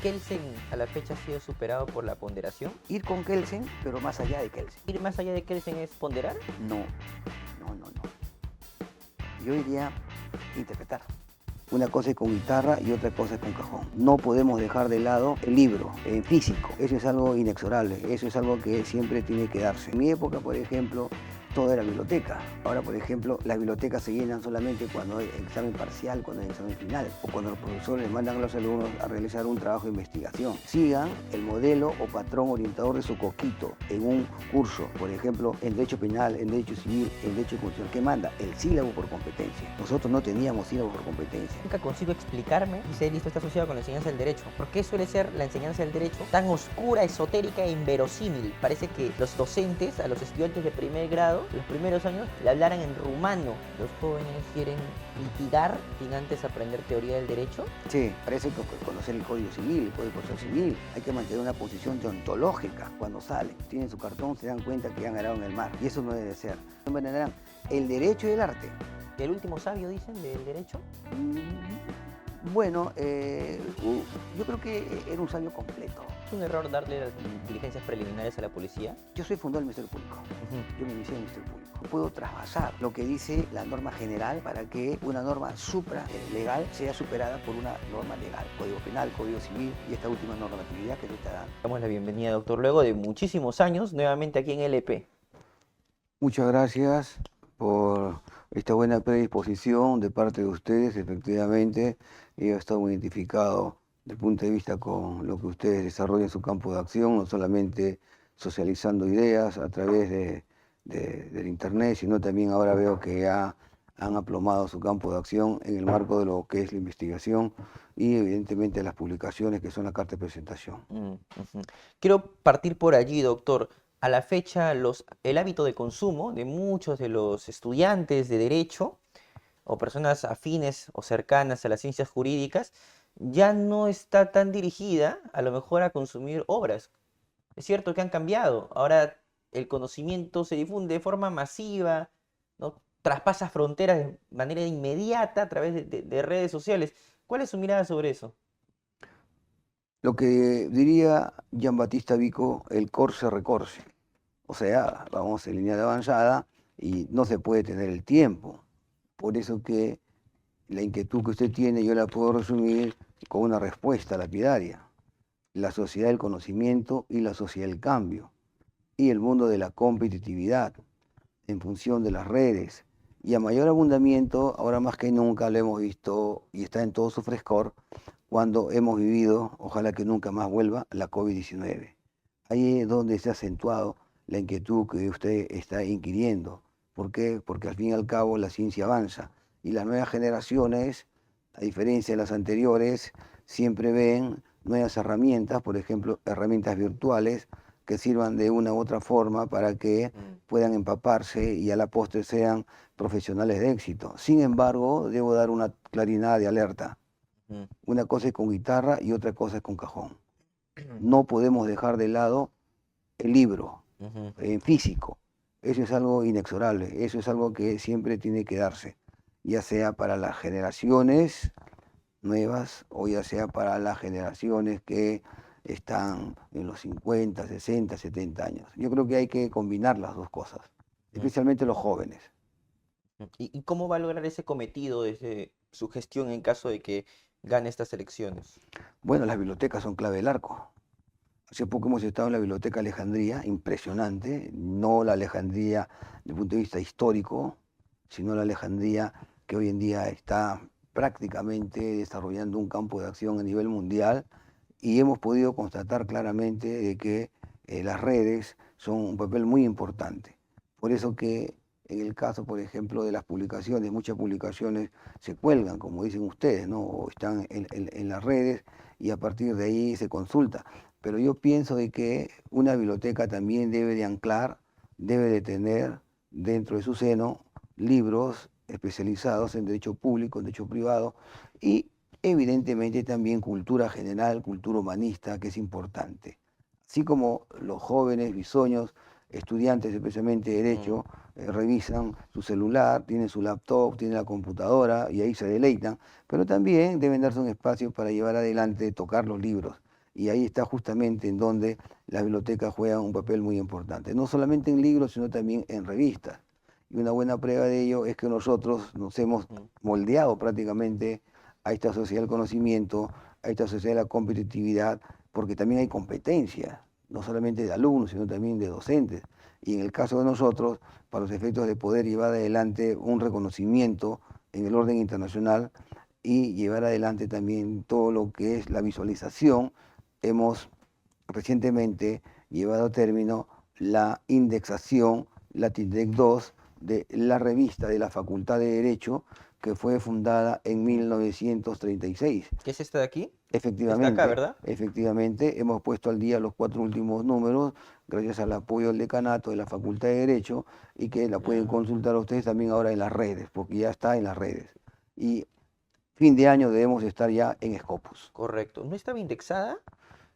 ¿Kelsen a la fecha ha sido superado por la ponderación? Ir con Kelsen, pero más allá de Kelsen. ¿Ir más allá de Kelsen es ponderar? No, no, no, no. Yo diría interpretar. Una cosa es con guitarra y otra cosa es con cajón. No podemos dejar de lado el libro físico. Eso es algo inexorable, eso es algo que siempre tiene que darse. En mi época, por ejemplo, todo era biblioteca. Ahora, por ejemplo, las bibliotecas se llenan solamente cuando hay examen parcial, cuando hay examen final, o cuando los profesores les mandan a los alumnos a realizar un trabajo de investigación. Sigan el modelo o patrón orientador de su coquito en un curso, por ejemplo, en Derecho Penal, en Derecho Civil, en Derecho Constitucional. ¿Qué manda? El sílabo por competencia. Nosotros no teníamos sílabo por competencia. Nunca consigo explicarme si esto está asociado con la enseñanza del derecho. ¿Por qué suele ser la enseñanza del derecho tan oscura, esotérica e inverosímil? Parece que los docentes, a los estudiantes de primer grado, los primeros años, le hablaran en rumano. Los jóvenes quieren litigar sin antes aprender teoría del derecho. Sí, parece que conocer el Código Civil, el Código Procesal Civil. Hay que mantener una posición deontológica. Cuando salen, tienen su cartón, se dan cuenta que han ganado en el mar. Y eso no debe ser. Entenderán el derecho y el arte. ¿El último sabio, dicen, del derecho? Bueno, yo creo que era un sabio completo. ¿Es un error darle las diligencias preliminares a la policía? Yo soy fundador del Ministerio Público. Yo me inicié en el Ministerio Público. Puedo trasvasar lo que dice la norma general para que una norma supralegal sea superada por una norma legal. Código Penal, Código Civil y esta última normatividad que se está dando. Damos la bienvenida, doctor, luego de muchísimos años, nuevamente aquí en LP. Muchas gracias por esta buena predisposición de parte de ustedes. Efectivamente, yo he estado muy identificado desde el punto de vista con lo que ustedes desarrollan en su campo de acción, no solamente socializando ideas a través del internet, sino también ahora veo que han aplomado su campo de acción en el marco de lo que es la investigación y evidentemente las publicaciones que son la carta de presentación. Quiero partir por allí, doctor. A la fecha, el hábito de consumo de muchos de los estudiantes de Derecho o personas afines o cercanas a las ciencias jurídicas ya no está tan dirigida a lo mejor a consumir obras. Es cierto que han cambiado. Ahora el conocimiento se difunde de forma masiva, ¿no? Traspasa fronteras de manera inmediata a través de redes sociales. ¿Cuál es su mirada sobre eso? Lo que diría Giambattista Vico, el corse recorse. O sea, vamos en línea de avanzada y no se puede tener el tiempo. Por eso que la inquietud que usted tiene yo la puedo resumir con una respuesta lapidaria. La sociedad del conocimiento y la sociedad del cambio. Y el mundo de la competitividad en función de las redes. Y a mayor abundamiento, ahora más que nunca lo hemos visto y está en todo su frescor, cuando hemos vivido, ojalá que nunca más vuelva, la COVID-19. Ahí es donde se ha acentuado la inquietud que usted está inquiriendo. ¿Por qué? Porque al fin y al cabo la ciencia avanza y las nuevas generaciones, a diferencia de las anteriores, siempre ven nuevas herramientas, por ejemplo, herramientas virtuales que sirvan de una u otra forma para que puedan empaparse y a la postre sean profesionales de éxito. Sin embargo, debo dar una claridad de alerta. Una cosa es con guitarra y otra cosa es con cajón. No podemos dejar de lado el libro físico. Eso es algo inexorable, eso es algo que siempre tiene que darse, ya sea para las generaciones nuevas o ya sea para las generaciones que están en los 50, 60, 70 años. Yo creo que hay que combinar las dos cosas, especialmente los jóvenes. ¿Y cómo va a lograr ese cometido desde su gestión en caso de que gane estas elecciones? Bueno, las bibliotecas son clave del arco. Hace poco hemos estado en la Biblioteca Alejandría, impresionante, no la Alejandría desde el punto de vista histórico, sino la Alejandría que hoy en día está prácticamente desarrollando un campo de acción a nivel mundial y hemos podido constatar claramente de que las redes son un papel muy importante. Por eso que en el caso, por ejemplo, de las publicaciones, muchas publicaciones se cuelgan, como dicen ustedes, ¿no? O están en las redes y a partir de ahí se consulta. Pero yo pienso de que una biblioteca también debe de anclar, debe de tener dentro de su seno libros especializados en derecho público, en derecho privado y evidentemente también cultura general, cultura humanista, que es importante. Así como los jóvenes bisoños, estudiantes especialmente de derecho, revisan su celular, tienen su laptop, tienen la computadora y ahí se deleitan, pero también deben darse un espacio para llevar adelante, tocar los libros. Y ahí está justamente en donde las bibliotecas juegan un papel muy importante, no solamente en libros, sino también en revistas. Y una buena prueba de ello es que nosotros nos hemos Ujú. moldeado prácticamente a esta sociedad del conocimiento, a esta sociedad de la competitividad, porque también hay competencia, no solamente de alumnos, sino también de docentes. Y en el caso de nosotros, para los efectos de poder llevar adelante un reconocimiento en el orden internacional y llevar adelante también todo lo que es la visualización, hemos recientemente llevado a término la indexación Latindec 2 de la revista de la Facultad de Derecho, que fue fundada en Ujú. 1936. ¿Qué es esta de aquí? Está acá, Efectivamente, ¿verdad? efectivamente, hemos puesto al día los 4 últimos números, gracias al apoyo del decanato de la Facultad de Derecho, y que la pueden Ya, consultar ustedes también ahora en las redes, porque ya está en las redes. Y fin de año debemos estar ya en Scopus. correcto. ¿No estaba indexada?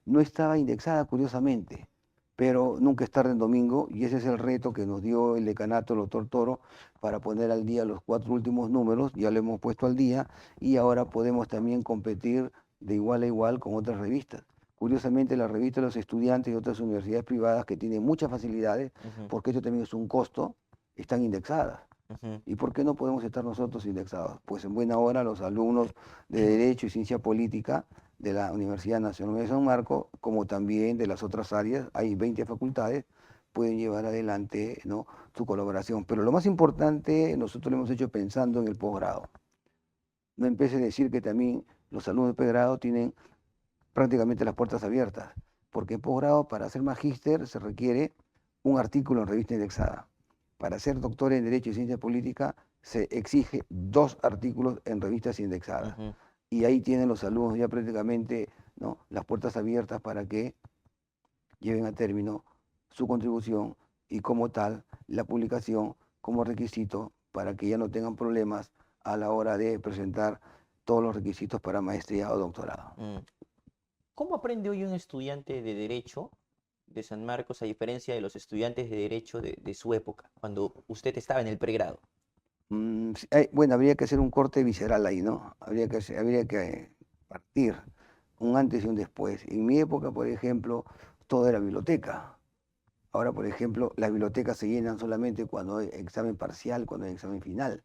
No estaba indexada, curiosamente, pero nunca es tarde en domingo, y ese es el reto que nos dio el decanato, el doctor Toro, para poner al día los 4 últimos números. Ya lo hemos puesto al día y ahora podemos también competir de igual a igual con otras revistas. Curiosamente, la revista de los estudiantes y otras universidades privadas que tienen muchas facilidades, Ujú, porque esto también es un costo, están indexadas. ujú. ¿Y por qué no podemos estar nosotros indexados? Pues en buena hora los alumnos de Derecho y Ciencia Política de la Universidad Nacional de San Marcos, como también de las otras áreas, hay 20 facultades, pueden llevar adelante, ¿no?, su colaboración. Pero lo más importante, nosotros lo hemos hecho pensando en el posgrado. No empiece a decir que también los alumnos de posgrado tienen prácticamente las puertas abiertas, porque posgrado, para ser magíster, se requiere un artículo en revista indexada. Para ser doctor en Derecho y Ciencia Política se exige 2 artículos en revistas indexadas. Ujú. Y ahí tienen los alumnos ya prácticamente, ¿no?, las puertas abiertas para que lleven a término su contribución y como tal la publicación como requisito para que ya no tengan problemas a la hora de presentar todos los requisitos para maestría o doctorado. Mm. ¿Cómo aprende hoy un estudiante de Derecho de San Marcos a diferencia de los estudiantes de Derecho de su época, cuando usted estaba en el pregrado? Sí, bueno, habría que hacer un corte visceral ahí, ¿no? Habría que partir un antes y un después. En mi época, por ejemplo, todo era biblioteca. Ahora, por ejemplo, las bibliotecas se llenan solamente cuando hay examen parcial, cuando hay examen final,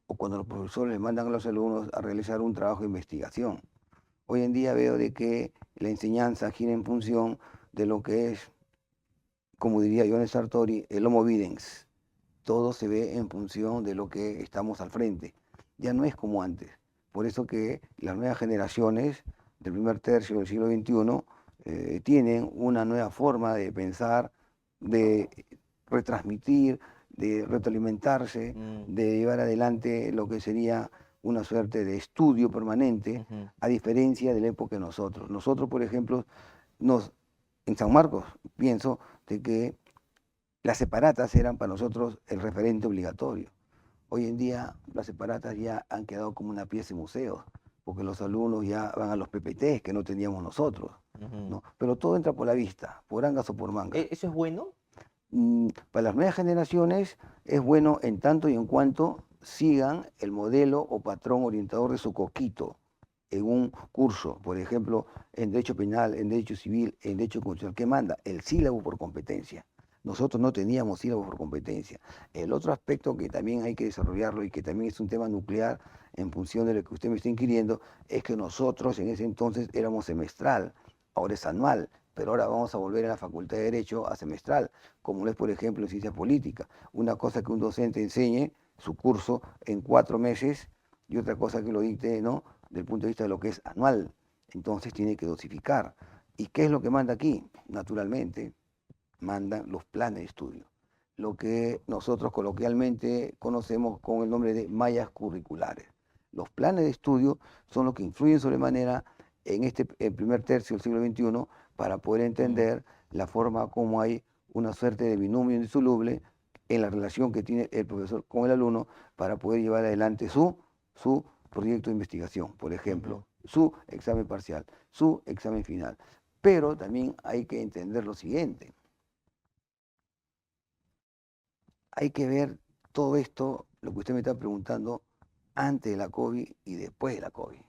o cuando los profesores les mandan a los alumnos a realizar un trabajo de investigación. Hoy en día veo de que la enseñanza gira en función de lo que es, como diría Jones Sartori, el homo videns. Todo se ve en función de lo que estamos al frente. Ya no es como antes. Por eso que las nuevas generaciones del primer tercio del siglo XXI tienen una nueva forma de pensar, de retransmitir, de retroalimentarse, Mm, de llevar adelante lo que sería una suerte de estudio permanente, ujú. a diferencia de la época de nosotros. Nosotros, por ejemplo, en San Marcos, pienso de que las separatas eran para nosotros el referente obligatorio. Hoy en día las separatas ya han quedado como una pieza de museo, porque los alumnos ya van a los PPTs que no teníamos nosotros, Ujú. ¿no? Pero todo entra por la vista, por angas o por mangas. ¿Eso es bueno? Para las nuevas generaciones es bueno en tanto y en cuanto sigan el modelo o patrón orientador de su coquito en un curso, por ejemplo, en Derecho Penal, en Derecho Civil, en Derecho Constitucional. ¿Qué manda? El sílabo por competencia. Nosotros no teníamos sílabo por competencia. El otro aspecto que también hay que desarrollarlo y que también es un tema nuclear en función de lo que usted me está inquiriendo, es que nosotros en ese entonces éramos semestral, ahora es anual, pero ahora vamos a volver a la Facultad de Derecho a semestral, como lo es, por ejemplo, en Ciencia Política. Una cosa que un docente enseñe su curso en 4 meses y otra cosa que lo dicte, ¿no?, del punto de vista de lo que es anual. Entonces tiene que dosificar. ¿Y qué es lo que manda aquí? Naturalmente, mandan los planes de estudio, lo que nosotros coloquialmente conocemos con el nombre de mallas curriculares. Los planes de estudio son los que influyen sobremanera en este el primer tercio del siglo XXI para poder Mm, entender la forma como hay una suerte de binomio indisoluble en la relación que tiene el profesor con el alumno para poder llevar adelante su proyecto de investigación, por ujú. ejemplo, su examen parcial, su examen final. Pero también hay que entender lo siguiente: hay que ver todo esto, lo que usted me está preguntando, antes de la COVID y después de la COVID.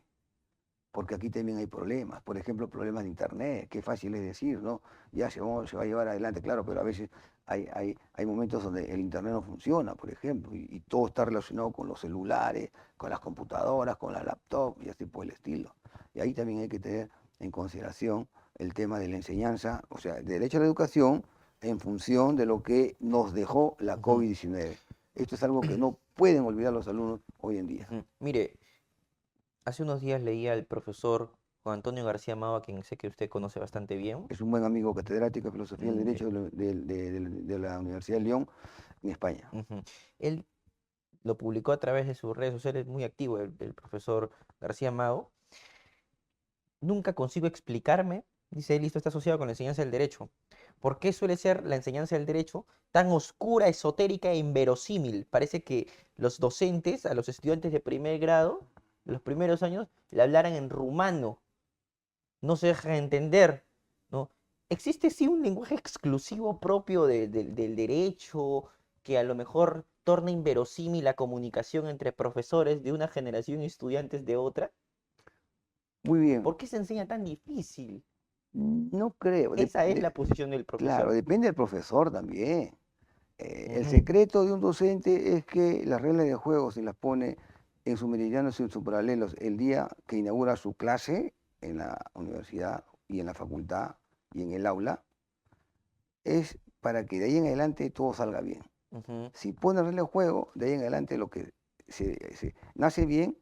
porque aquí también hay problemas. Por ejemplo, problemas de internet, qué fácil es decir, ¿no? Ya se va a llevar adelante, claro, pero a veces hay momentos donde el internet no funciona, por ejemplo, y todo está relacionado con los celulares, con las computadoras, con la laptop y así por el estilo. Y ahí también hay que tener en consideración el tema de la enseñanza, o sea, el derecho a la educación en función de lo que nos dejó la Ujú, COVID-19. Esto es algo que no pueden olvidar los alumnos hoy en día. ujú. Mire, hace unos días leía al profesor Juan Antonio García Mao, a quien sé que usted conoce bastante bien. Es un buen amigo catedrático de Filosofía del Mm, Derecho de la Universidad de León, en España. ujú. Él lo publicó a través de sus redes sociales, muy activo el profesor García Mao. Nunca consigo explicarme, dice él, esto está asociado con la enseñanza del derecho. ¿Por qué suele ser la enseñanza del derecho tan oscura, esotérica e inverosímil? Parece que los docentes a los estudiantes de primer grado, de los primeros años, le hablaran en rumano, no se dejan entender, ¿no? ¿Existe sí un lenguaje exclusivo propio del derecho que a lo mejor torna inverosímil la comunicación entre profesores de una generación y estudiantes de otra? Muy bien, ¿Por qué se enseña tan difícil? no creo. Esa es la posición del Claro, profesor. depende del profesor también. El Ujú, secreto de un docente es que las reglas de juego se las pone en sus meridianos y en sus paralelos el día que inaugura su clase en la universidad y en la facultad y en el aula, es para que de ahí en adelante todo salga bien. ujú, Si pone regla de juego, de ahí en adelante lo que nace bien,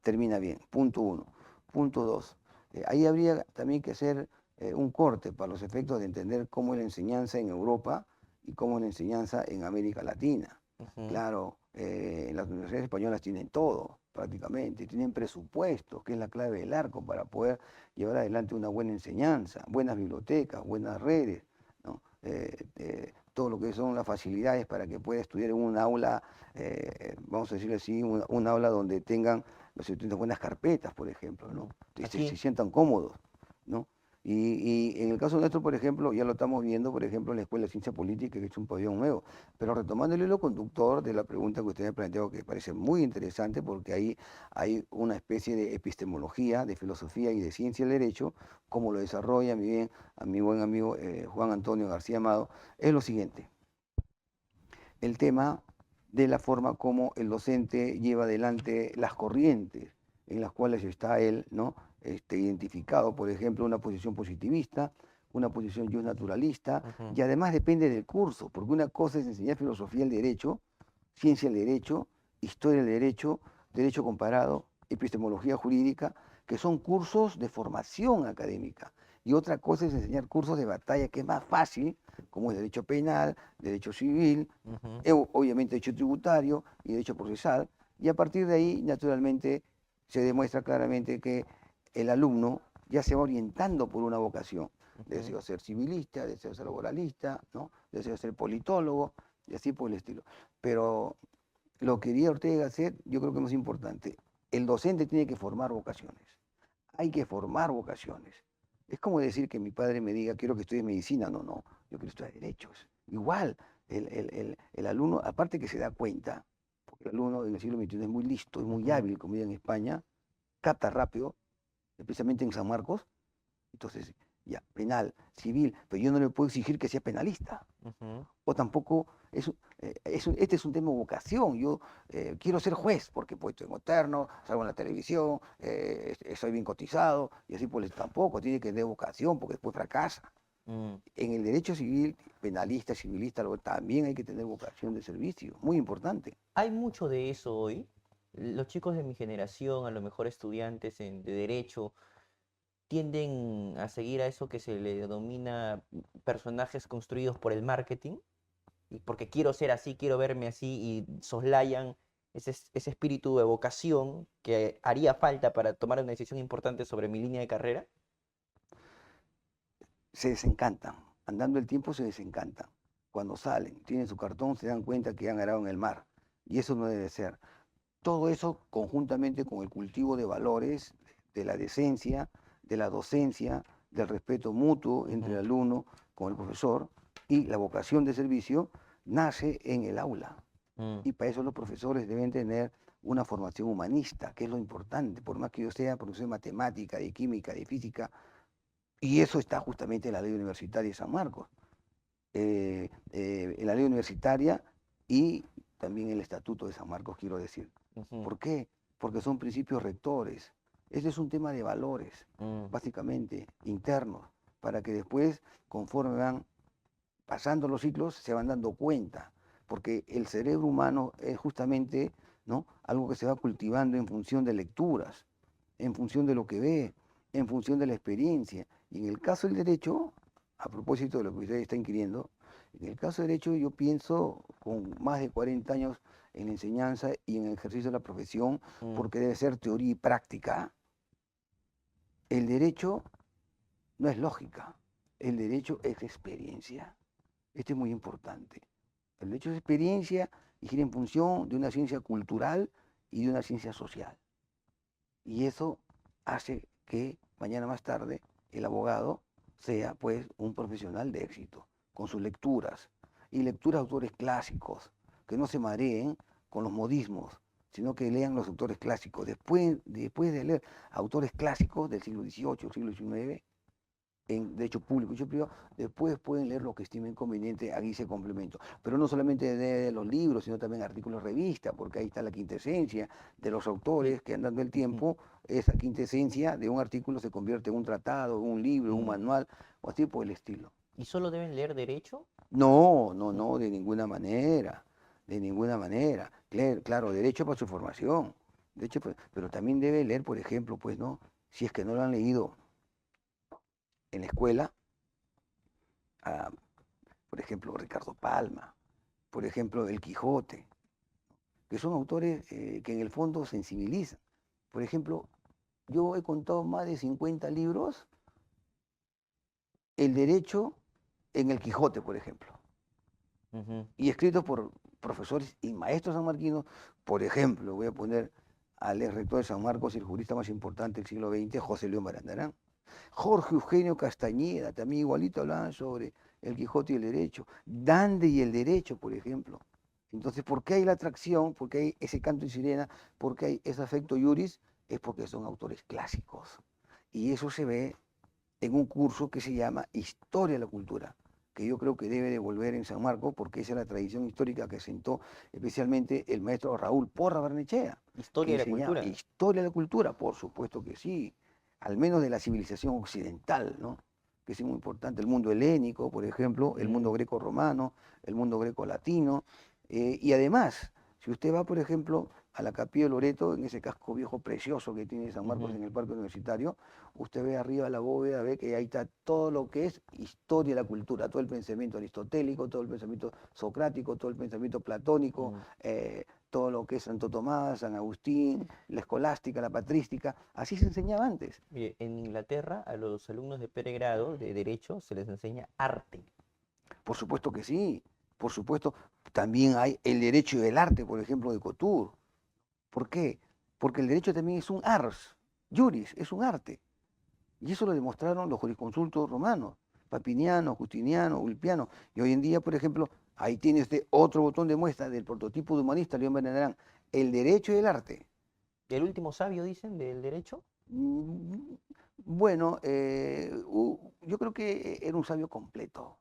termina bien. Punto uno. Punto dos. Ahí habría también que hacer un corte para los efectos de entender cómo es la enseñanza en Europa y cómo es la enseñanza en América Latina. ujú. Claro, las universidades españolas tienen todo, prácticamente, tienen presupuestos, que es la clave del arco para poder llevar adelante una buena enseñanza, buenas bibliotecas, buenas redes, ¿no? Todo lo que son las facilidades para que pueda estudiar en un aula, vamos a decirlo así, un aula donde tengan los estudiantes buenas carpetas, por ejemplo, ¿no? Se Aquí, sientan cómodos, ¿no? Y en el caso nuestro, por ejemplo, ya lo estamos viendo, por ejemplo, en la Escuela de Ciencia Política, que es un pabellón nuevo. Pero retomando el hilo conductor de la pregunta que usted me planteó, que parece muy interesante, porque ahí hay una especie de epistemología, de filosofía y de ciencia del derecho, como lo desarrolla a mi buen amigo Juan Antonio García Amado, es lo siguiente: el tema de la forma como el docente lleva adelante las corrientes en las cuales está él, ¿no? Identificado, por ejemplo, una posición positivista, una posición naturalista, ujú, y además depende del curso, porque una cosa es enseñar filosofía del derecho, ciencia del derecho, historia del derecho, derecho comparado, epistemología jurídica, que son cursos de formación académica. Y otra cosa es enseñar cursos de batalla, que es más fácil, como es derecho penal, derecho civil, ujú. obviamente derecho tributario y derecho procesal, y a partir de ahí, naturalmente, se demuestra claramente que el alumno ya se va orientando por una vocación. Ujú. Deseo ser civilista, deseo ser laboralista, ¿no? Deseo ser politólogo, y así por el estilo. Pero lo que quería Ortega hacer, yo creo que es más importante. El docente tiene que formar vocaciones. Hay que formar vocaciones. Es como decir que mi padre me diga, quiero que estudies medicina. No, no, yo quiero estudiar derechos. Igual, el alumno, aparte que se da cuenta, porque el alumno en el siglo XXI es muy listo, es muy Ujú, hábil, como diría en España, capta rápido, especialmente en San Marcos. Entonces, ya, penal, civil, pero yo no le puedo exigir que sea penalista. ujú, O tampoco, este es un tema de vocación. Yo quiero ser juez porque pues tengo eterno, salgo en la televisión, soy bien cotizado, y así pues tampoco, tiene que tener vocación porque después fracasa. mm. En el derecho civil, penalista, civilista, también hay que tener vocación de servicio, muy importante. Hay mucho de eso hoy. Los chicos de mi generación, a lo mejor estudiantes de derecho, tienden a seguir a eso que se le denomina personajes construidos por el marketing, y porque quiero ser así, quiero verme así, y soslayan ese espíritu de vocación que haría falta para tomar una decisión importante sobre mi línea de carrera. Se desencantan, andando el tiempo se desencantan. Cuando salen, tienen su cartón, se dan cuenta que han ganado en el mar. Y eso no debe ser. Todo eso conjuntamente con el cultivo de valores, de la decencia, de la docencia, del respeto mutuo entre el Ujú, alumno con el profesor y la vocación de servicio, nace en el aula. mm, Y para eso los profesores deben tener una formación humanista, que es lo importante, por más que yo sea profesor de matemática, de química, de física, y eso está justamente en la ley universitaria de San Marcos, en la ley universitaria y también el estatuto de San Marcos, quiero decir. Ujú. ¿Por qué? Porque son principios rectores. Este es un tema de valores, Mm, básicamente internos, para que después, conforme van pasando los ciclos, se van dando cuenta, porque el cerebro humano es justamente, ¿no?, algo que se va cultivando en función de lecturas, en función de lo que ve, en función de la experiencia. Y en el caso del derecho, a propósito de lo que ustedes están inquiriendo, en el caso del derecho yo pienso con más de 40 años en la enseñanza y en el ejercicio de la profesión, mm. porque debe ser teoría y práctica. El derecho no es lógica, el derecho es experiencia. Esto es muy importante. El derecho es experiencia y gira en función de una ciencia cultural y de una ciencia social. Y eso hace que mañana más tarde el abogado sea pues un profesional de éxito, con sus lecturas, y lecturas de autores clásicos, que no se mareen con los modismos, sino que lean los autores clásicos. Después de leer autores clásicos del siglo XVIII, siglo XIX, en derecho público y derecho privado, después pueden leer lo que estimen conveniente a guisa de complemento. Pero no solamente de los libros, sino también artículos de revista, porque ahí está la quintesencia de los Y, autores que andando el ujú, tiempo, esa quintesencia de un artículo se convierte en un tratado, en un libro, en un mm. manual, o así por el estilo. ¿Y solo deben leer derecho? No, no, Mm, no, de ninguna manera, de ninguna manera. Claro, derecho para su formación, pero también debe leer, por ejemplo, pues, ¿no? Si es que no lo han leído en la escuela, a, por ejemplo, Ricardo Palma, por ejemplo, El Quijote, que son autores que en el fondo sensibilizan. Por ejemplo, yo he contado más de 50 libros, el derecho en El Quijote, por ejemplo, ujú. y escritos por profesores y maestros sanmarquinos. Por ejemplo, voy a poner al ex rector de San Marcos, el jurista más importante del siglo XX, José León Barandarán. Jorge Eugenio Castañeda, también igualito hablaban sobre el Quijote y el derecho. Dante y el derecho, por ejemplo. Entonces, ¿por qué hay la atracción? ¿Por qué hay ese canto y sirena? ¿Por qué hay ese afecto iuris? Es porque son autores clásicos. Y eso se ve en un curso que se llama Historia de la Cultura, que yo creo que debe de volver en San Marcos porque esa es la tradición histórica que sentó especialmente el maestro Raúl Porra Barnechea, que Historia de la enseñaba cultura. historia de la cultura, por supuesto que sí, al menos de la civilización occidental, ¿no?, que es muy importante, el mundo helénico, por ejemplo, el Mm, mundo greco-romano, el mundo greco-latino, y además, si usted va, por ejemplo, a la Capilla de Loreto, en ese casco viejo precioso que tiene San Marcos ujú. en el Parque Universitario, usted ve arriba la bóveda, ve que ahí está todo lo que es historia de la cultura, todo el pensamiento aristotélico, todo el pensamiento socrático, todo el pensamiento platónico, Mm. todo lo que es Santo Tomás, San Agustín, la escolástica, la patrística, así se enseñaba antes. Mire, en Inglaterra a los alumnos de pregrado de derecho se les enseña arte. Por supuesto que sí, por supuesto. También hay el derecho y el arte, por ejemplo, de Couture. ¿Por qué? Porque el derecho también es un ars, juris, es un arte. Y eso lo demostraron los jurisconsultos romanos, Papiniano, Justiniano, Ulpiano. Y hoy en día, por ejemplo, ahí tiene usted otro botón de muestra del prototipo de humanista, León Benedán, el derecho y el arte. El último sabio, dicen, del derecho. Mm, Bueno, yo creo que era un sabio completo.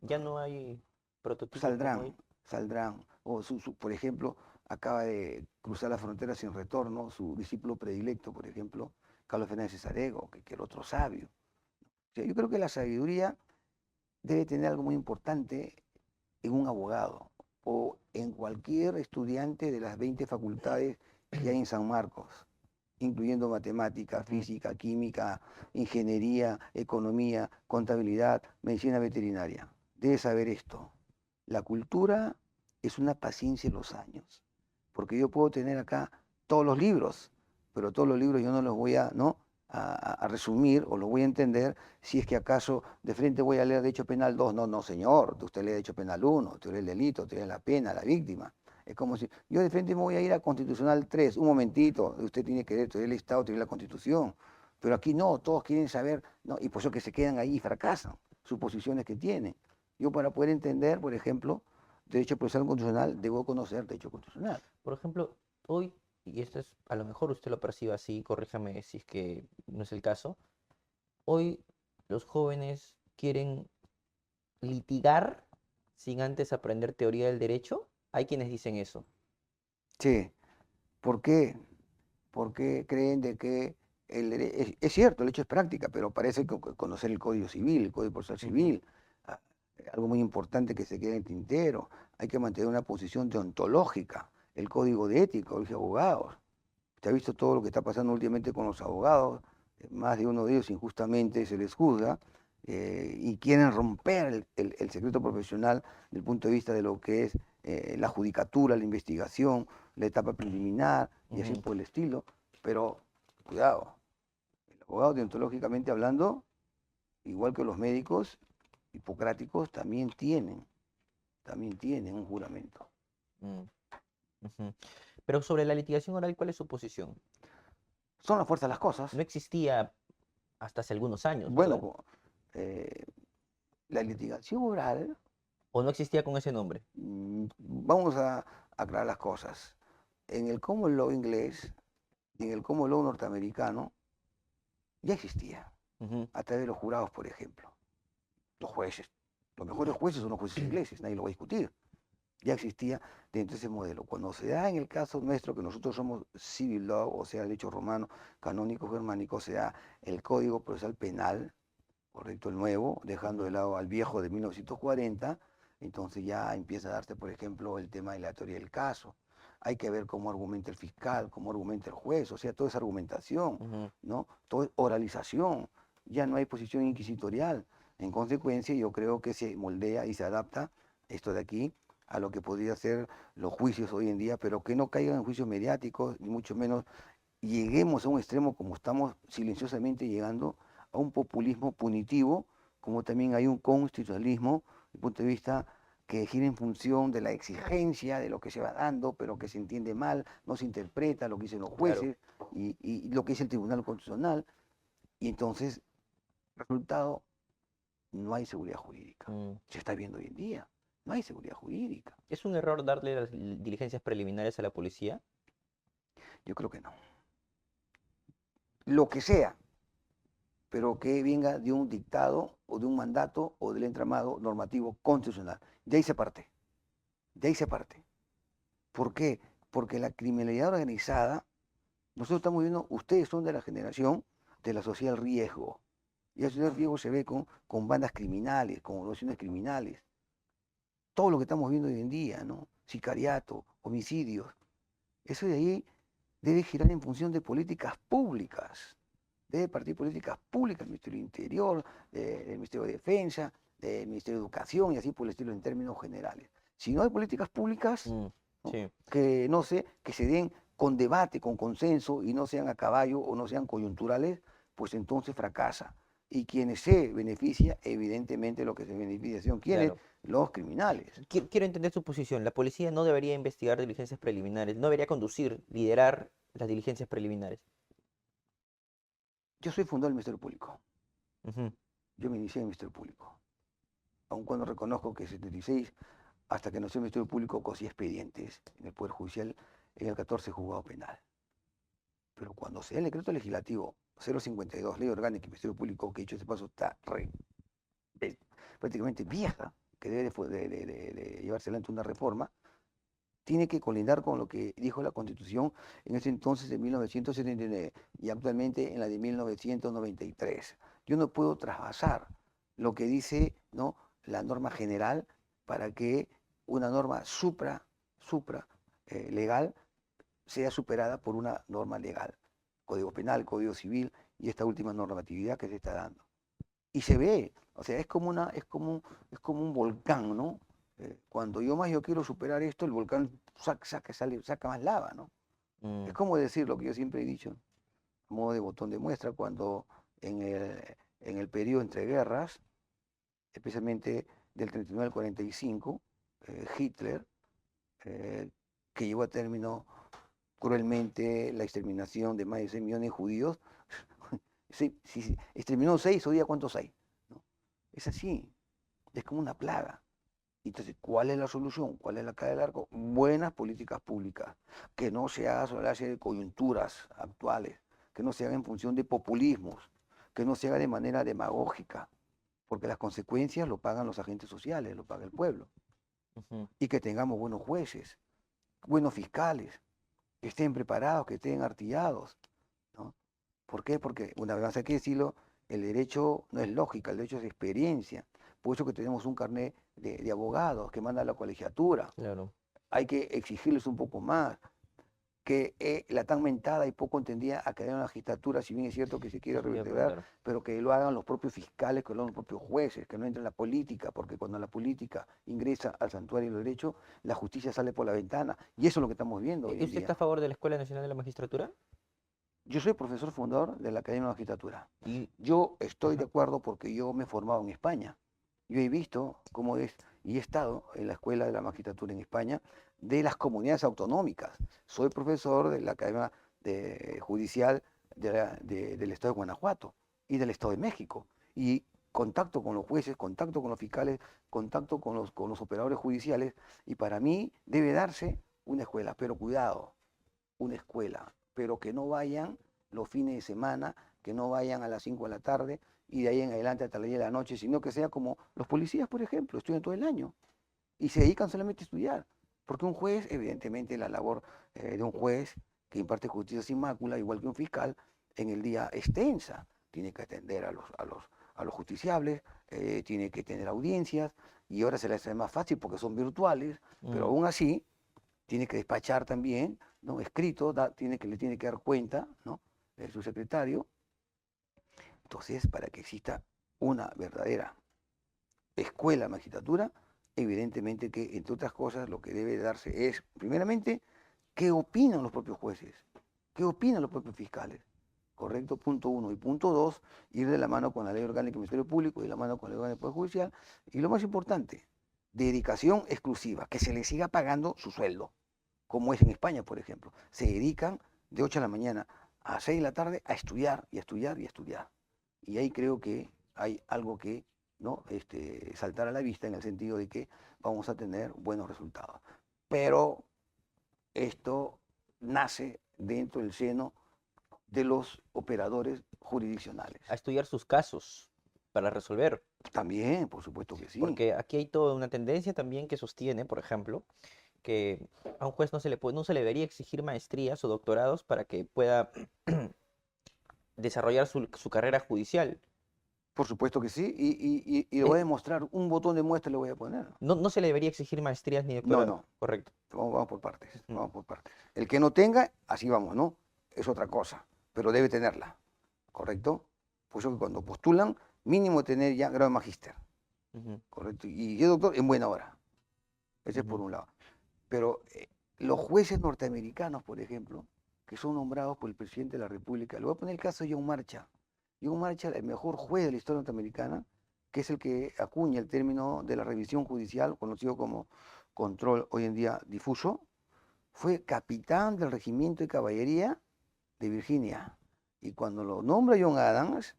Ya no hay prototipos como Saldrán, él. saldrán. O por ejemplo, acaba de cruzar la frontera sin retorno, su discípulo predilecto, por ejemplo, Carlos Fernández Sarego, que era otro sabio. O sea, yo creo que la sabiduría debe tener algo muy importante en un abogado o en cualquier estudiante de las 20 facultades que hay en San Marcos, incluyendo matemática, Ujú. física, química, ingeniería, economía, contabilidad, medicina veterinaria. Debe saber esto. La cultura es una paciencia en los años, porque yo puedo tener acá todos los libros, pero todos los libros yo no los voy a, ¿no?, a resumir o los voy a entender si es que acaso de frente voy a leer Derecho Penal 2. No, no, señor, usted lee Derecho Penal 1, usted lee el delito, usted lee la pena, la víctima. Es como si yo de frente me voy a ir a Constitucional 3, un momentito, usted tiene que leer el Estado, tiene la Constitución. Pero aquí no, todos quieren saber, ¿no?, y por eso que se quedan ahí y fracasan, suposiciones que tienen. Yo para poder entender, por ejemplo, derecho procesal constitucional, debo conocer derecho constitucional. Por ejemplo, hoy y esto es, a lo mejor usted lo percibe así, corríjame si es que no es el caso, hoy los jóvenes quieren litigar sin antes aprender teoría del derecho. Hay quienes dicen eso. Sí, ¿por qué? Porque creen de que es cierto, el hecho es práctica, pero parece que conocer el Código Civil, el Código Procesal Ujú, Civil, ah, algo muy importante que se queda en el tintero, hay que mantener una posición deontológica, el Código de Ética, de los abogados. Usted ha visto todo lo que está pasando últimamente con los abogados, más de uno de ellos injustamente se les juzga y quieren romper el secreto profesional desde el punto de vista de lo que es la judicatura, la investigación, la etapa preliminar y así ujú, por el estilo. Pero cuidado, el abogado deontológicamente hablando, igual que los médicos hipocráticos, también tienen un juramento. mm, ujú. Pero sobre la litigación oral, ¿cuál es su posición? Son la fuerza de las No cosas. existía hasta hace algunos años, Bueno, ¿verdad? eh, la litigación oral. ¿O no existía con ese nombre? Vamos a aclarar las cosas. En el common law inglés y en el common law norteamericano ya existía, Ujú, a través de los jurados, por ejemplo. Los jueces, los mejores jueces son los jueces ingleses, nadie lo va a discutir. Ya existía dentro de ese modelo. Cuando se da en el caso nuestro, que nosotros somos civil law, o sea, derecho romano, canónico germánico, se da el Código Procesal Penal, correcto, el nuevo, dejando de ujú, lado al viejo de 1940, entonces ya empieza a darse, por ejemplo, el tema de la teoría del caso. Hay que ver cómo argumenta el fiscal, cómo argumenta el juez, o sea, toda esa argumentación, ujú, ¿no? Todo es oralización, ya no hay posición inquisitorial. En consecuencia, yo creo que se moldea y se adapta esto de aquí a lo que podría ser los juicios hoy en día, pero que no caigan en juicios mediáticos, ni mucho menos lleguemos a un extremo como estamos silenciosamente llegando a un populismo punitivo, como también hay un constitucionalismo, desde el punto de vista que gira en función de la exigencia de lo que se va dando, pero que se entiende mal, no se interpreta lo que dicen los claro. jueces y lo que dice el Tribunal Constitucional, y entonces, resultado, no hay seguridad jurídica. Mm. Se está viendo hoy en día, no hay seguridad jurídica. ¿Es un error darle las diligencias preliminares a la policía? Yo creo que no. Lo que sea, pero que venga de un dictado o de un mandato o del entramado normativo constitucional. De ahí se parte, de ahí se parte. ¿Por qué? Porque la criminalidad organizada, nosotros estamos viendo, ustedes son de la generación de la social riesgo. Y la social riesgo se ve con bandas criminales, con organizaciones criminales. Todo lo que estamos viendo hoy en día, ¿no? Sicariato, homicidios. Eso de ahí debe girar en función de políticas públicas. Debe partir políticas públicas del Ministerio del Interior, del Ministerio de Defensa, del Ministerio de Educación y así por el estilo en términos generales. Si no hay políticas públicas, Mm, ¿no? sí, Que no sé, que se den con debate, con consenso y no sean a caballo o no sean coyunturales, pues entonces fracasa. Y quienes se beneficia, evidentemente lo que se beneficia son quienes, claro. los criminales. Quiero entender su posición. La policía no debería investigar diligencias preliminares, no debería conducir, liderar las diligencias preliminares. Yo soy fundador del Ministerio Público. Ujú, Yo me inicié en el Ministerio Público. Aun cuando reconozco que en 76, hasta que nació el Ministerio Público, cosí expedientes en el Poder Judicial en el 14 Juzgado Penal. Pero cuando se da el decreto legislativo 052, Ley Orgánica del Ministerio Público, que dicho ese paso está eh, prácticamente vieja, que debe de llevarse adelante una reforma, tiene que colindar con lo que dijo la Constitución en ese entonces de 1979 y actualmente en la de 1993. Yo no puedo trasvasar lo que dice, ¿no?, la norma general para que una norma legal sea superada por una norma legal. Código Penal, Código Civil y esta última normatividad que se está dando. Y se ve, o sea, es como un volcán, ¿no? Cuando yo quiero superar esto, el volcán saca más lava, ¿no? Es mm, como decir lo que yo siempre he dicho, a modo de botón de muestra, cuando en el periodo entre guerras, especialmente del 39 al 45, Hitler, eh, que llevó a término cruelmente la exterminación de más de 6 millones de judíos, si exterminó 6, hoy día cuántos hay, ¿no? Es así, es como una plaga. Entonces, ¿cuál es la solución? ¿Cuál es la caída del arco? Buenas políticas públicas, que no se haga sobre la base de coyunturas actuales, que no se haga en función de populismos, que no se haga de manera demagógica, porque las consecuencias lo pagan los agentes sociales, lo paga el pueblo. Ujú. Y que tengamos buenos jueces, buenos fiscales, que estén preparados, que estén artillados, ¿no? ¿Por qué? Porque, una vez más hay que decirlo, el derecho no es lógica, el derecho es experiencia. Por eso que tenemos un carnet de abogados que manda a la colegiatura. Claro, Hay que exigirles un poco más, que la tan mentada y poco entendida Academia de la Magistratura, si bien es cierto que se quiere voy a revertebrar, preguntar. pero que lo hagan los propios fiscales, que lo hagan los propios jueces, que no entre en la política, porque cuando la política ingresa al santuario del derecho, la justicia sale por la ventana. Y eso es lo que estamos viendo hoy ¿Y en usted está día. a favor de la Escuela Nacional de la Magistratura? Yo soy profesor fundador de la Academia de la Magistratura. Y, Yo estoy de ajá, acuerdo porque yo me he formado en España. Yo he visto cómo es y he estado en la Escuela de la Magistratura en España de las comunidades autonómicas. Soy profesor de la Academia Judicial del Estado de Guanajuato y del Estado de México. Y contacto con los jueces, contacto con los fiscales, contacto con los operadores judiciales. Y para mí debe darse una escuela, pero cuidado, una escuela, pero que no vayan los fines de semana, que no vayan a las 5 de la tarde y de ahí en adelante hasta las 10 de la noche, sino que sea como los policías, por ejemplo, estudian todo el año y se dedican solamente a estudiar. Porque un juez, evidentemente, la labor de un juez que imparte justicia sin mácula, igual que un fiscal, en el día es tensa. Tiene que atender a los justiciables, tiene que tener audiencias, y ahora se les hace más fácil porque son virtuales, pero mm, aún así tiene que despachar también, ¿no? Escrito, le tiene que dar cuenta, ¿no? De su secretario. Entonces, para que exista una verdadera escuela de magistratura, evidentemente que, entre otras cosas, lo que debe darse es, primeramente, qué opinan los propios jueces, qué opinan los propios fiscales. Correcto, punto uno. Y punto dos, ir de la mano con la ley orgánica del Ministerio Público y de la mano con la ley orgánica del Poder Judicial. Y lo más importante, dedicación exclusiva, que se les siga pagando su sueldo, como es en España, por ejemplo. Se dedican de 8 de la mañana a 6 de la tarde a estudiar y a estudiar y a estudiar. Y ahí creo que hay algo que, ¿no? Saltar a la vista en el sentido de que vamos a tener buenos resultados. Pero esto nace dentro del seno de los operadores jurisdiccionales. a estudiar sus casos para resolver. También, por supuesto que sí. Porque aquí hay toda una tendencia también que sostiene, por ejemplo, que a un juez no se le debería exigir maestrías o doctorados para que pueda desarrollar su carrera judicial. Por supuesto que sí. Y le Eh, voy a demostrar, un botón de muestra le voy a poner. no se le debería exigir maestrías ni No, doctorados. no. Correcto. Vamos por partes, Ujú, vamos por partes. El que no tenga, así vamos, ¿no? Es otra cosa, pero debe tenerla, ¿correcto? Por eso que cuando postulan, mínimo tener ya grado de magíster, ujú, ¿correcto? Y es doctor en buena hora. Ese es por ujú, un lado. Pero los jueces norteamericanos, por ejemplo, que son nombrados por el presidente de la República, le voy a poner el caso de John Marshall. John Marshall, el mejor juez de la historia norteamericana, que es el que acuña el término de la revisión judicial, conocido como control hoy en día difuso, fue capitán del regimiento de caballería de Virginia. Y cuando lo nombra John Adams,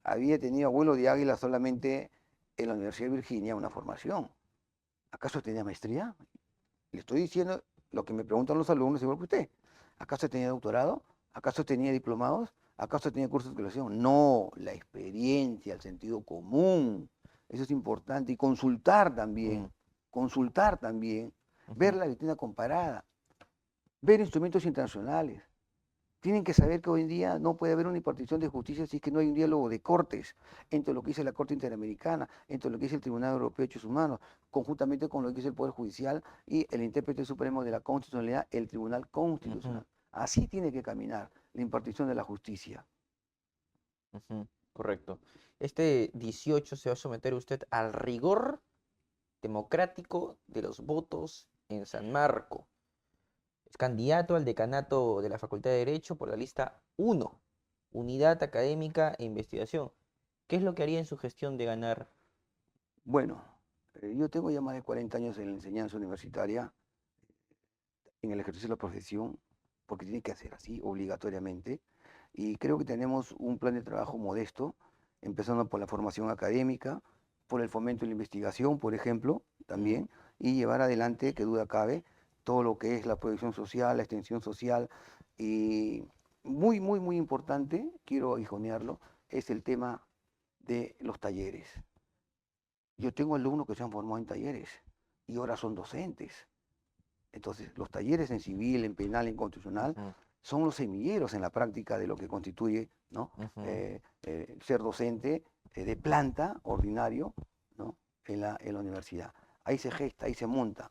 había tenido abuelo de águila solamente en la Universidad de Virginia una formación. ¿Acaso tenía maestría? Le estoy diciendo lo que me preguntan los alumnos, igual que usted. ¿Acaso tenía doctorado? ¿Acaso tenía diplomados? ¿Acaso tenía cursos de titulación? No, la experiencia, el sentido común. Eso es importante. Y mm, consultar también, ver ujú, la vitrina comparada, ver instrumentos internacionales. Tienen que saber que hoy en día no puede haber una impartición de justicia si es que no hay un diálogo de cortes entre lo que dice la Corte Interamericana, entre lo que dice el Tribunal Europeo de Derechos Humanos, conjuntamente con lo que dice el Poder Judicial y el intérprete supremo de la constitucionalidad, el Tribunal ujú, Constitucional. Así tiene que caminar la impartición de la justicia. ujú, correcto. Este 18 se va a someter usted al rigor democrático de los votos en San Marco. Es candidato al decanato de la Facultad de Derecho por la lista 1, Unidad Académica e Investigación. ¿Qué es lo que haría en su gestión de ganar? Bueno, yo tengo ya más de 40 años en la enseñanza universitaria, en el ejercicio de la profesión, porque tiene que ser así, obligatoriamente. Y creo que tenemos un plan de trabajo modesto, empezando por la formación académica, por el fomento de la investigación, por ejemplo, también, y llevar adelante, que duda cabe, todo lo que es la protección social, la extensión social, y muy, muy, muy importante, quiero aguijonearlo, es el tema de los talleres. Yo tengo alumnos que se han formado en talleres y ahora son docentes. Entonces, los talleres en civil, en penal, en constitucional, Ujú, son los semilleros en la práctica de lo que constituye, ¿no? ujú, Ser docente de planta, ordinario, ¿no? En la universidad. Ahí se gesta, ahí se monta.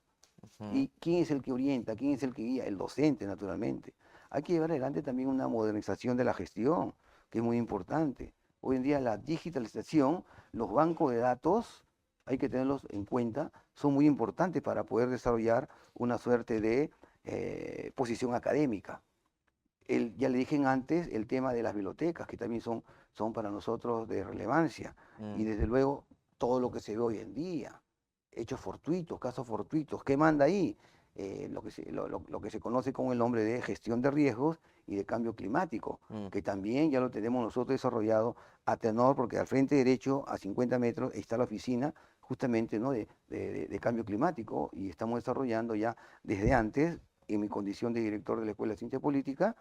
ujú, ¿Y quién es el que orienta? ¿Quién es el que guía? El docente, naturalmente. Hay que llevar adelante también una modernización de la gestión, que es muy importante. Hoy en día la digitalización, los bancos de datos, hay que tenerlos en cuenta, son muy importantes para poder desarrollar una suerte de posición académica. Ya le dije antes el tema de las bibliotecas, que también son para nosotros de relevancia. Y mm, desde luego todo lo que se ve hoy en día, hechos fortuitos, casos fortuitos. ¿Qué manda ahí? Lo que se conoce con el nombre de gestión de riesgos y de cambio climático, mm, que también ya lo tenemos nosotros desarrollado a tenor, porque al frente derecho, a 50 metros, está la oficina justamente, ¿no? de cambio climático, y estamos desarrollando ya desde antes, en mi condición de director de la Escuela de Ciencia Política,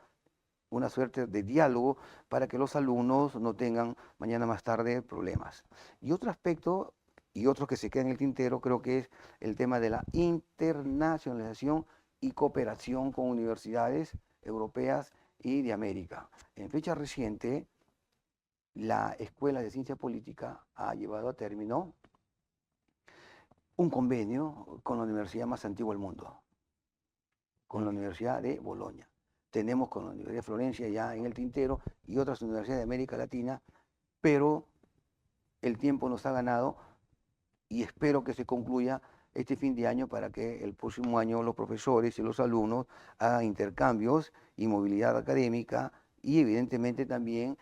una suerte de diálogo para que los alumnos no tengan mañana más tarde problemas. Y otro aspecto, y otro que se queda en el tintero, creo que es el tema de la internacionalización y cooperación con universidades europeas y de América. En fecha reciente, la Escuela de Ciencia Política ha llevado a término un convenio con la universidad más antigua del mundo, con la mm, Universidad de Bolonia. Tenemos con la Universidad de Florencia ya en el tintero y otras universidades de América Latina, pero el tiempo nos ha ganado y espero que se concluya este fin de año para que el próximo año los profesores y los alumnos hagan intercambios y movilidad académica y evidentemente también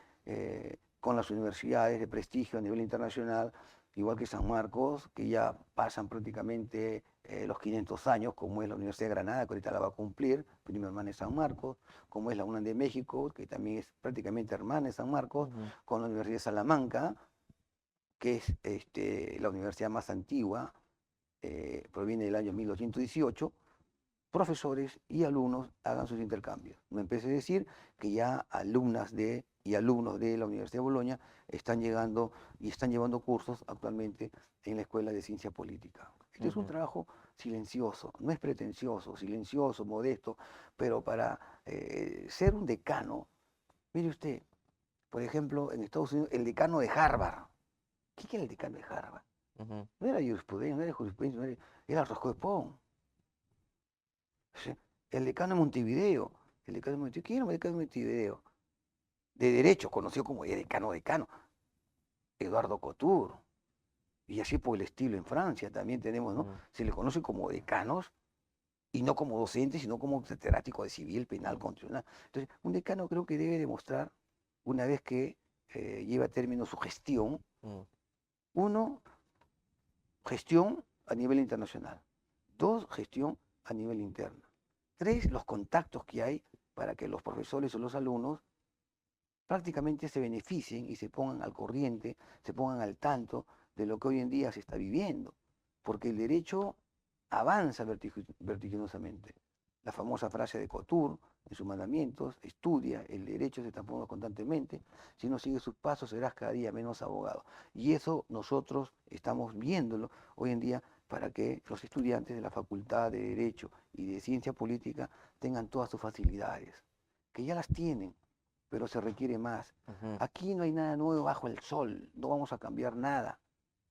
con las universidades de prestigio a nivel internacional, igual que San Marcos, que ya pasan prácticamente los 500 años, como es la Universidad de Granada, que ahorita la va a cumplir, prima hermana de San Marcos, como es la UNAM de México, que también es prácticamente hermana de San Marcos, ujú, con la Universidad de Salamanca, que es la universidad más antigua, proviene del año 1218, profesores y alumnos hagan sus intercambios. Me empecé a decir que ya alumnas y alumnos de la Universidad de Bolonia están llegando y están llevando cursos actualmente en la Escuela de Ciencia Política. Este es un ujú, trabajo silencioso, no es pretencioso, silencioso, modesto, pero para ser un decano, mire usted, por ejemplo, en Estados Unidos, el decano de Harvard. ¿Qué era el decano de Harvard? ujú, No era jurisprudencia, no era jurisprudencia, era Roscoe Pong. El decano de Montevideo. El decano de Montevideo. ¿Quién era el decano de Montevideo? De Derecho, conocido como decano. Eduardo Couture. Y así por el estilo en Francia también tenemos, ¿no? mm, Se le conoce como decanos y no como docentes, sino como catedrático de civil, penal, mm, constitucional. Entonces, un decano creo que debe demostrar, una vez que lleva a término su gestión, mm, uno, gestión a nivel internacional. Dos, gestión a nivel interno. Tres, los contactos que hay para que los profesores o los alumnos prácticamente se beneficien y se pongan al corriente, se pongan al tanto de lo que hoy en día se está viviendo. Porque el derecho avanza vertiginosamente. La famosa frase de Couture en sus mandamientos, estudia, el derecho se transforma constantemente, si no sigues sus pasos serás cada día menos abogado. Y eso nosotros estamos viéndolo hoy en día para que los estudiantes de la Facultad de Derecho y de Ciencia Política tengan todas sus facilidades, que ya las tienen, pero se requiere más. ujú, Aquí no hay nada nuevo bajo el sol, no vamos a cambiar nada,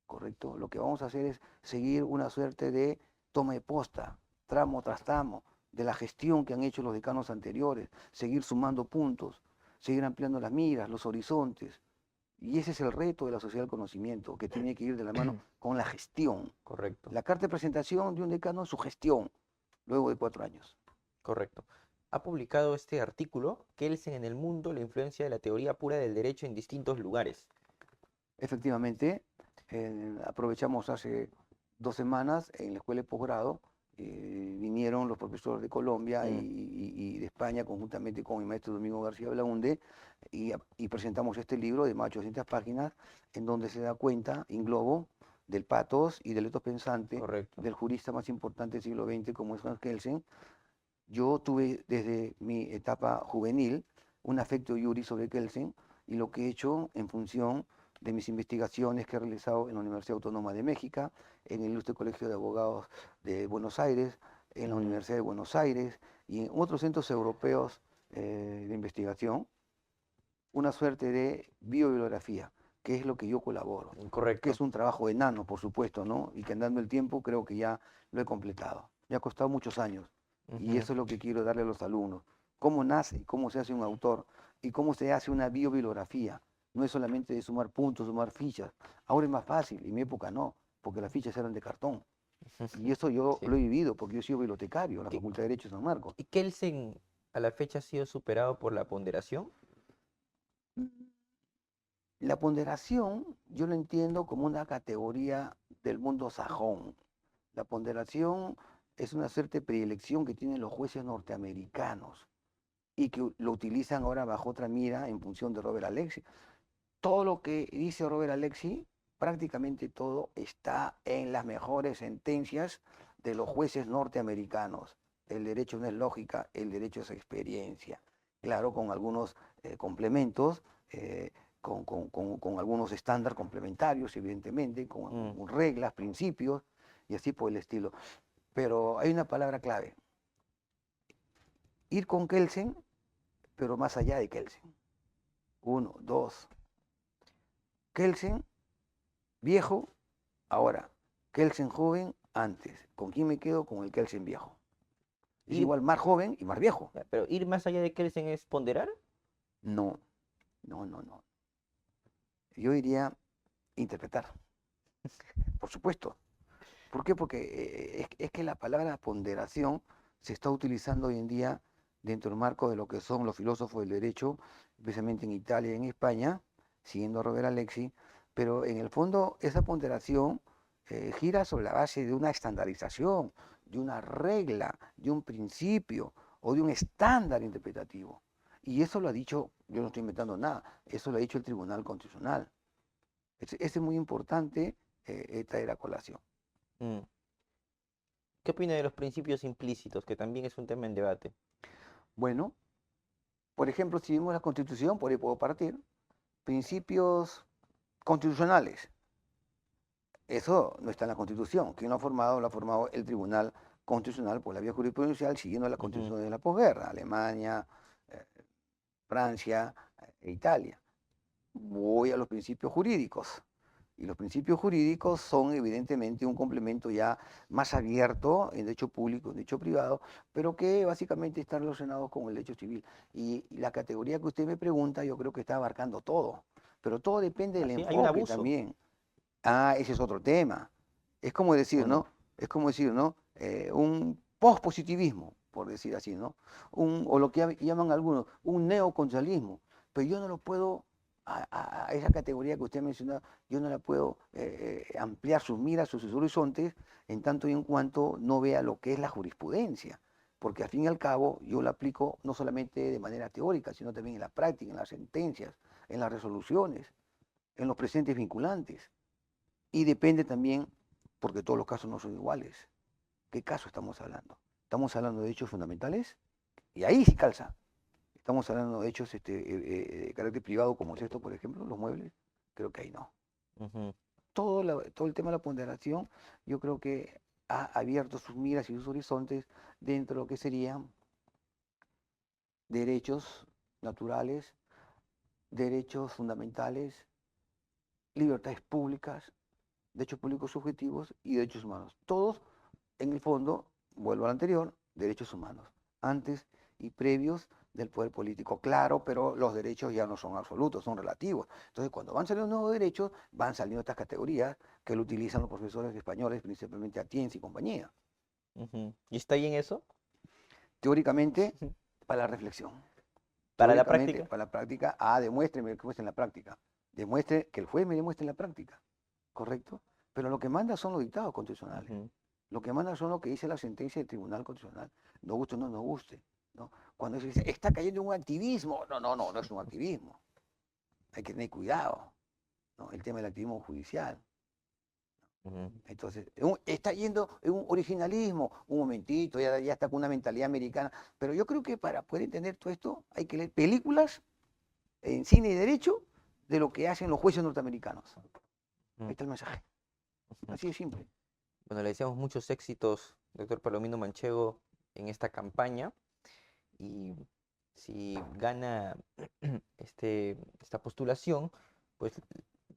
¿correcto? Lo que vamos a hacer es seguir una suerte de toma de posta, tramo tras tramo, de la gestión que han hecho los decanos anteriores, seguir sumando puntos, seguir ampliando las miras, los horizontes. Y ese es el reto de la sociedad del conocimiento, que tiene que ir de la mano con la gestión. correcto, La carta de presentación de un decano es su gestión, luego de 4 años. correcto. Ha publicado este artículo, Kelsen en el mundo, la influencia de la teoría pura del derecho en distintos lugares. Efectivamente, aprovechamos hace 2 semanas en la escuela de posgrado, vinieron los profesores de Colombia Mm, y de España conjuntamente con mi maestro Domingo García Blaunde y presentamos este libro de más de 800 páginas en donde se da cuenta, en globo, del pathos y del ethos pensante, Correcto. del jurista más importante del siglo XX como es Hans Kelsen. Yo tuve desde mi etapa juvenil un afecto iuri sobre Kelsen y lo que he hecho en función de mis investigaciones que he realizado en la Universidad Autónoma de México, en el Ilustre Colegio de Abogados de Buenos Aires, en la Mm, Universidad de Buenos Aires y en otros centros europeos de investigación, una suerte de biobibliografía, que es lo que yo colaboro, que correcto. es un trabajo enano, por supuesto, ¿no? Y que andando el tiempo creo que ya lo he completado. Me ha costado muchos años y Ujú. eso es lo que quiero darle a los alumnos. Cómo nace, cómo se hace un autor y cómo se hace una biobibliografía. No es solamente de sumar puntos, sumar fichas. Ahora es más fácil, en mi época no, porque las fichas eran de cartón. Y eso yo Sí. lo he vivido porque yo he sido bibliotecario en la ¿Y, Facultad de Derecho de San Marcos. y Kelsen a la fecha ha sido superado por la ponderación? La ponderación yo lo entiendo como una categoría del mundo sajón. La ponderación es una suerte de predilección que tienen los jueces norteamericanos y que lo utilizan ahora bajo otra mira en función de Robert Alexi. Todo lo que dice Robert Alexi, prácticamente todo está en las mejores sentencias de los jueces norteamericanos. El derecho no es lógica, el derecho es experiencia. Claro, con algunos complementos, eh, con algunos estándares complementarios, evidentemente, Mm, con reglas, principios y así por el estilo. Pero hay una palabra clave, ir con Kelsen, pero más allá de Kelsen. Uno, dos. Kelsen, viejo, ahora. Kelsen joven, antes. ¿Con quién me quedo? Con el Kelsen viejo. Es Ir, igual más joven y más viejo. pero ir más allá de Kelsen es ponderar. No, no. Yo iría interpretar, por supuesto. ¿Por qué? Porque es que la palabra ponderación se está utilizando hoy en día dentro del marco de lo que son los filósofos del derecho, especialmente en Italia y en España, siguiendo a Robert Alexi, pero en el fondo esa ponderación gira sobre la base de una estandarización, de una regla, de un principio o de un estándar interpretativo. Y eso lo ha dicho, yo no estoy inventando nada, eso lo ha dicho el Tribunal Constitucional. Es muy importante traer a colación. Mm. ¿Qué opina de los principios implícitos, que también es un tema en debate? Bueno, por ejemplo, si vemos la Constitución, por ahí puedo partir, principios constitucionales. Eso no está en la Constitución. ¿Quién lo ha formado? Lo ha formado el Tribunal Constitucional por la vía jurisprudencial, siguiendo la Ujú. Constitución de la posguerra, Alemania, eh, Francia e Italia. Voy a los principios jurídicos. Y los principios jurídicos son evidentemente un complemento ya más abierto en derecho público, en derecho privado, pero que básicamente están relacionados con el derecho civil. Y la categoría que usted me pregunta, yo creo que está abarcando todo, pero todo depende del Así, hay un enfoque abuso, también. Ah, ese es otro tema. Es como decir, ¿o ¿no? no? Es como decir, ¿no? Un pospositivismo, por decir así, ¿no? O lo que llaman algunos, un neocondicionalismo. Pero yo no lo puedo, a esa categoría que usted ha mencionado, yo no la puedo ampliar sus miras, sus horizontes, en tanto y en cuanto no vea lo que es la jurisprudencia. Porque al fin y al cabo yo la aplico no solamente de manera teórica, sino también en la práctica, en las sentencias, en las resoluciones, en los presentes vinculantes. Y depende también, porque todos los casos no son iguales. ¿Qué caso estamos hablando? ¿Estamos hablando de hechos fundamentales? Y ahí sí calza. Estamos hablando de hechos de carácter privado, como es esto, por ejemplo, los muebles. Creo que ahí no. Ujú. Todo el tema de la ponderación, yo creo que ha abierto sus miras y sus horizontes dentro de lo que serían derechos naturales, derechos fundamentales, libertades públicas, derechos públicos subjetivos y derechos humanos. Todos, en el fondo, vuelvo al anterior, derechos humanos, antes y previos del poder político. Claro, pero los derechos ya no son absolutos, son relativos. Entonces, cuando van saliendo nuevos derechos, van saliendo estas categorías que lo utilizan los profesores españoles, principalmente Atienza y compañía. Ujú. ¿Y está bien eso? Teóricamente, para la reflexión. Para la Teóricamente, práctica. para la práctica, demuéstreme que muestre en la práctica. Demuestre que el juez me demuestre en la práctica. ¿Correcto? Pero lo que manda son los dictados constitucionales. Ujú. Lo que manda son lo que dice la sentencia del Tribunal Constitucional. Nos guste o no nos guste. ¿No? Cuando se dice, está cayendo en un activismo. No es un activismo. Hay que tener cuidado. ¿No? El tema del activismo judicial. Ujú. Entonces, está yendo en un originalismo, un momentito, ya está con una mentalidad americana, pero yo creo que para poder entender todo esto hay que leer películas en cine y derecho de lo que hacen los jueces norteamericanos. Ahí Ujú. está el mensaje, Ujú. así de simple. Bueno, le deseamos muchos éxitos, doctor Palomino Manchego, en esta campaña. Y si gana esta postulación, pues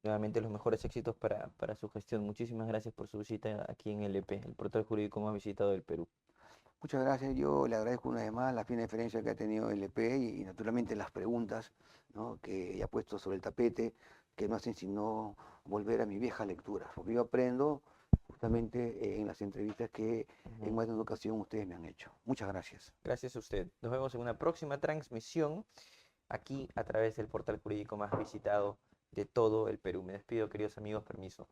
nuevamente los mejores éxitos para su gestión. Muchísimas gracias por su visita aquí en LP, el portal jurídico más visitado del Perú. Muchas gracias, yo le agradezco una vez más la fina diferencia que ha tenido el EP y naturalmente las preguntas, ¿no?, que ella ha puesto sobre el tapete, que no hacen sino volver a mi vieja lectura, porque yo aprendo justamente en las entrevistas que en Ujú. más de una ocasión ustedes me han hecho. Muchas gracias. Gracias a usted. Nos vemos en una próxima transmisión aquí a través del portal jurídico más visitado de todo el Perú. Me despido, queridos amigos. Permiso.